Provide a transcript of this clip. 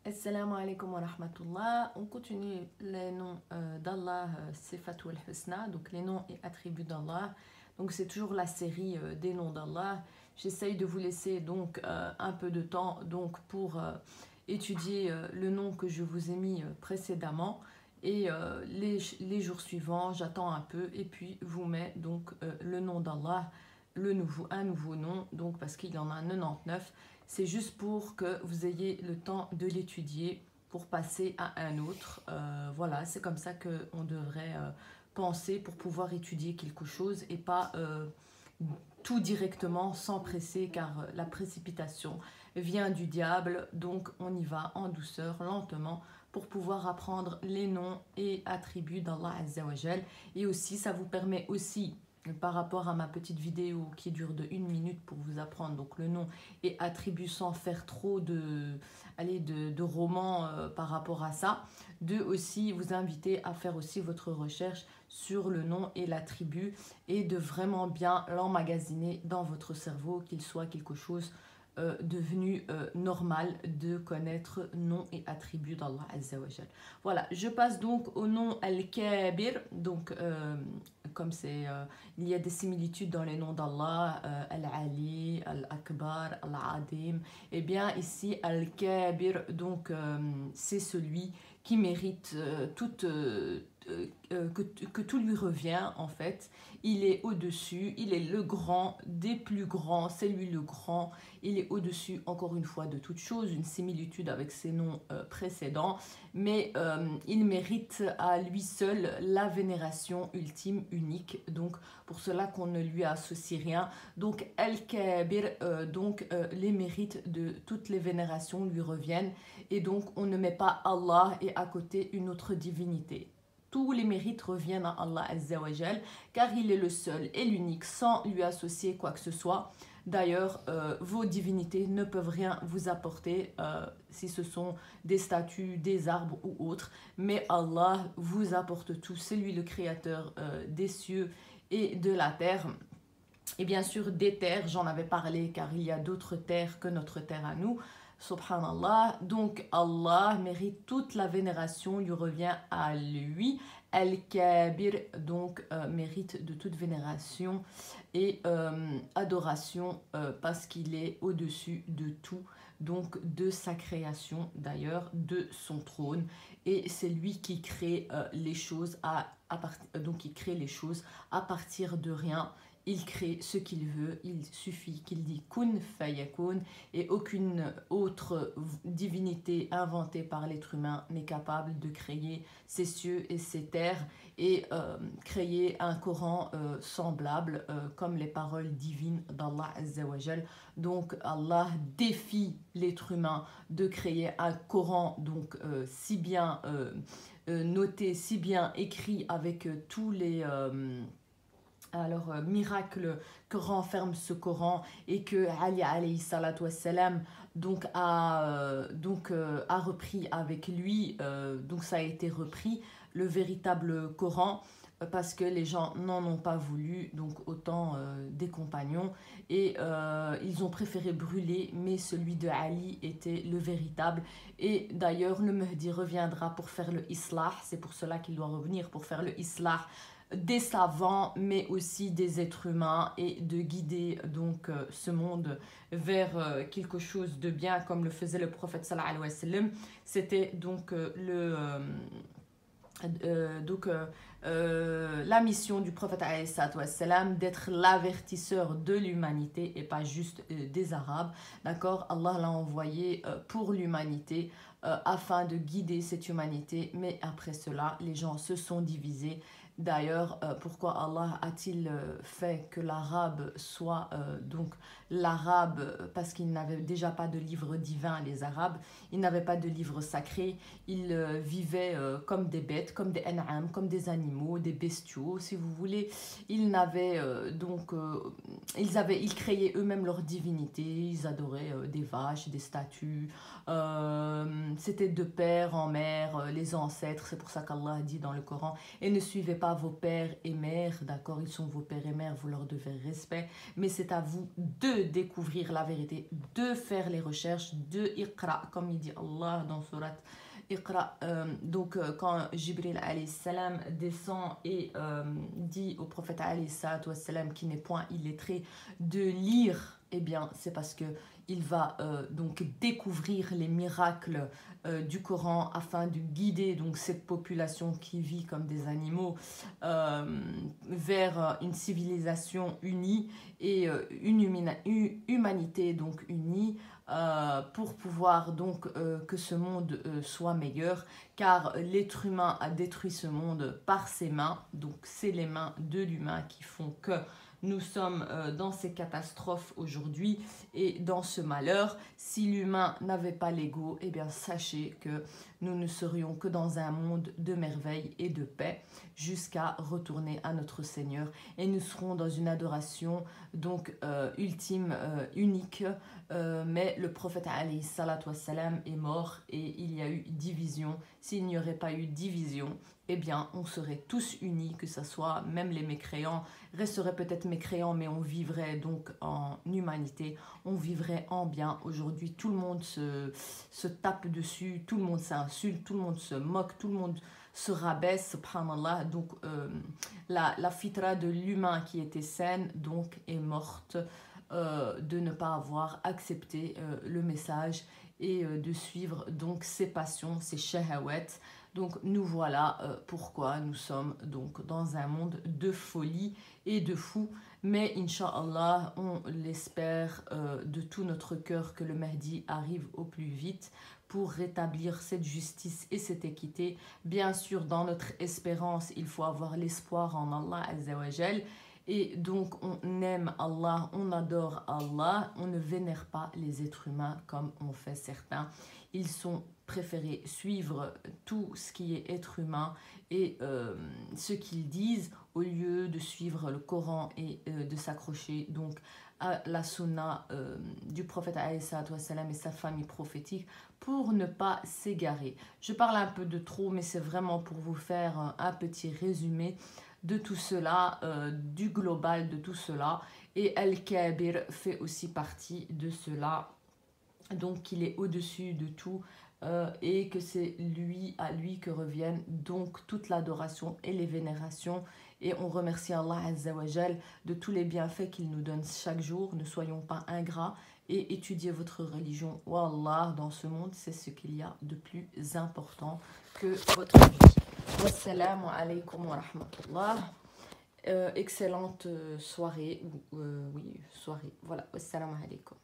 Assalamu alaikum wa rahmatullah. On continue les noms d'Allah, Sifatul Husna, donc les noms et attributs d'Allah. Donc c'est toujours la série des noms d'Allah. J'essaye de vous laisser donc un peu de temps donc pour étudier le nom que je vous ai mis précédemment. Et les jours suivants, j'attends un peu et puis vous mets donc le nom d'Allah, un nouveau nom, donc parce qu'il y en a 99. C'est juste pour que vous ayez le temps de l'étudier pour passer à un autre. Voilà, c'est comme ça qu'on devrait penser pour pouvoir étudier quelque chose et pas tout directement sans presser, car la précipitation vient du diable. Donc on y va en douceur, lentement, pour pouvoir apprendre les noms et attributs d'Allah Azza wa Jal. Et aussi, ça vous permet aussi, par rapport à ma petite vidéo qui dure de 1 minute pour vous apprendre donc le nom et attributs sans faire trop de romans par rapport à ça, de aussi vous inviter à faire aussi votre recherche sur le nom et l'attribut et de vraiment bien l'emmagasiner dans votre cerveau, qu'il soit quelque chose devenu normal de connaître nom et attributs d'Allah Azza wa Jal. Voilà, je passe donc au nom Al-Kabir. Donc comme il y a des similitudes dans les noms d'Allah, Al-Ali, Al-Akbar, Al-Adim. Et bien ici Al-Kabir, donc c'est celui qui mérite que tout lui revient en fait. Il est au-dessus, il est le grand des plus grands, c'est lui le grand. Il est au-dessus, encore une fois, de toute chose, une similitude avec ses noms précédents, mais il mérite à lui seul la vénération ultime, unique, donc pour cela qu'on ne lui associe rien. Donc Al-Kabir, les mérites de toutes les vénérations lui reviennent, et donc on ne met pas Allah et à côté une autre divinité. Tous les mérites reviennent à Allah Azza wa Jal, car il est le seul et l'unique, sans lui associer quoi que ce soit. D'ailleurs, vos divinités ne peuvent rien vous apporter si ce sont des statues, des arbres ou autres. Mais Allah vous apporte tout. C'est lui le créateur des cieux et de la terre. Et bien sûr, des terres, j'en avais parlé car il y a d'autres terres que notre terre à nous. Subhanallah, donc Allah mérite toute la vénération, lui revient à lui. Al-Kabir, donc mérite de toute vénération et adoration parce qu'il est au-dessus de tout, donc de sa création d'ailleurs, de son trône. Et c'est lui qui crée les choses donc il crée les choses à partir de rien. Il crée ce qu'il veut, il suffit qu'il dit kun fayakun, et aucune autre divinité inventée par l'être humain n'est capable de créer ces cieux et ces terres et créer un Coran semblable comme les paroles divines d'Allah Azza wa Jal. Donc Allah défie l'être humain de créer un Coran donc si bien noté, si bien écrit avec tous les miracle que renferme ce Coran, et que Ali alayhi salatu wassalam a repris avec lui, donc ça a été repris, le véritable Coran, parce que les gens n'en ont pas voulu, donc autant des compagnons, et ils ont préféré brûler, mais celui de Ali était le véritable. Et d'ailleurs le Mahdi reviendra pour faire le islah, c'est pour cela qu'il doit revenir, pour faire le islah des savants, mais aussi des êtres humains, et de guider donc ce monde vers quelque chose de bien, comme le faisait le prophète sallallahu alayhi wa sallam. C'était donc la mission du prophète alayhi wa sallam, d'être l'avertisseur de l'humanité et pas juste des Arabes. D'accord, Allah l'a envoyé pour l'humanité afin de guider cette humanité, mais après cela les gens se sont divisés. D'ailleurs, pourquoi Allah a-t-il fait que l'arabe soit donc l'arabe? Parce qu'ils n'avaient déjà pas de livre divin, les arabes. Ils n'avaient pas de livre sacré. Ils vivaient comme des bêtes, comme des an'am, comme des animaux, des bestiaux, si vous voulez. Ils n'avaient ils créaient eux-mêmes leur divinité. Ils adoraient des vaches, des statues, c'était de père en mère, les ancêtres, c'est pour ça qu'Allah dit dans le Coran, et ne suivez pas vos pères et mères, d'accord, ils sont vos pères et mères, vous leur devez respect, mais c'est à vous de découvrir la vérité, de faire les recherches, de iqra, comme il dit Allah dans surat Iqra. Quand Jibril alayhi salam descend et dit au prophète alayhi salam qui n'est point illettré de lire, eh bien c'est parce que il va donc découvrir les miracles du Coran afin de guider donc cette population qui vit comme des animaux vers une civilisation unie et une humanité donc unie, pour pouvoir donc que ce monde soit meilleur, car l'être humain a détruit ce monde par ses mains, donc c'est les mains de l'humain qui font que nous sommes dans ces catastrophes aujourd'hui et dans ce malheur. Si l'humain n'avait pas l'ego, eh bien sachez que nous ne serions que dans un monde de merveille et de paix jusqu'à retourner à notre Seigneur, et nous serons dans une adoration donc ultime, unique, mais le prophète alayhi salatu wassalam est mort et il y a eu division. S'il n'y aurait pas eu division, eh bien on serait tous unis, que ce soit même les mécréants resteraient peut-être mécréants, mais on vivrait donc en humanité, on vivrait en bien. Aujourd'hui tout le monde se tape dessus, tout le monde s'insulte, tout le monde se moque, tout le monde se rabaisse, subhanallah. Donc la fitra de l'humain qui était saine donc est morte, de ne pas avoir accepté le message et de suivre donc ses passions, ses shahawat. Donc nous voilà pourquoi nous sommes donc dans un monde de folie et de fous. Mais Inch'Allah, on l'espère de tout notre cœur que le Mahdi arrive au plus vite pour rétablir cette justice et cette équité. Bien sûr, dans notre espérance, il faut avoir l'espoir en Allah Azza wa Jal. Et donc on aime Allah, on adore Allah, on ne vénère pas les êtres humains comme on fait certains. Ils sont préférés suivre tout ce qui est être humain et ce qu'ils disent, au lieu de suivre le Coran et de s'accrocher donc à la sunna du prophète alayhi salatu wassalam et sa famille prophétique, pour ne pas s'égarer. Je parle un peu de trop, mais c'est vraiment pour vous faire un petit résumé de tout cela, du global de tout cela. Et Al-Kabir fait aussi partie de cela, donc qu'il est au-dessus de tout, et que c'est lui, à lui que reviennent donc toute l'adoration et les vénérations. Et on remercie Allah Azza wa Jal de tous les bienfaits qu'il nous donne chaque jour. Ne soyons pas ingrats et étudiez votre religion. Wallah, dans ce monde, c'est ce qu'il y a de plus important que votre vie. Wassalamu alaikum wa rahmatullah. Excellente soirée, oui, soirée. Voilà, wassalamu alaikum.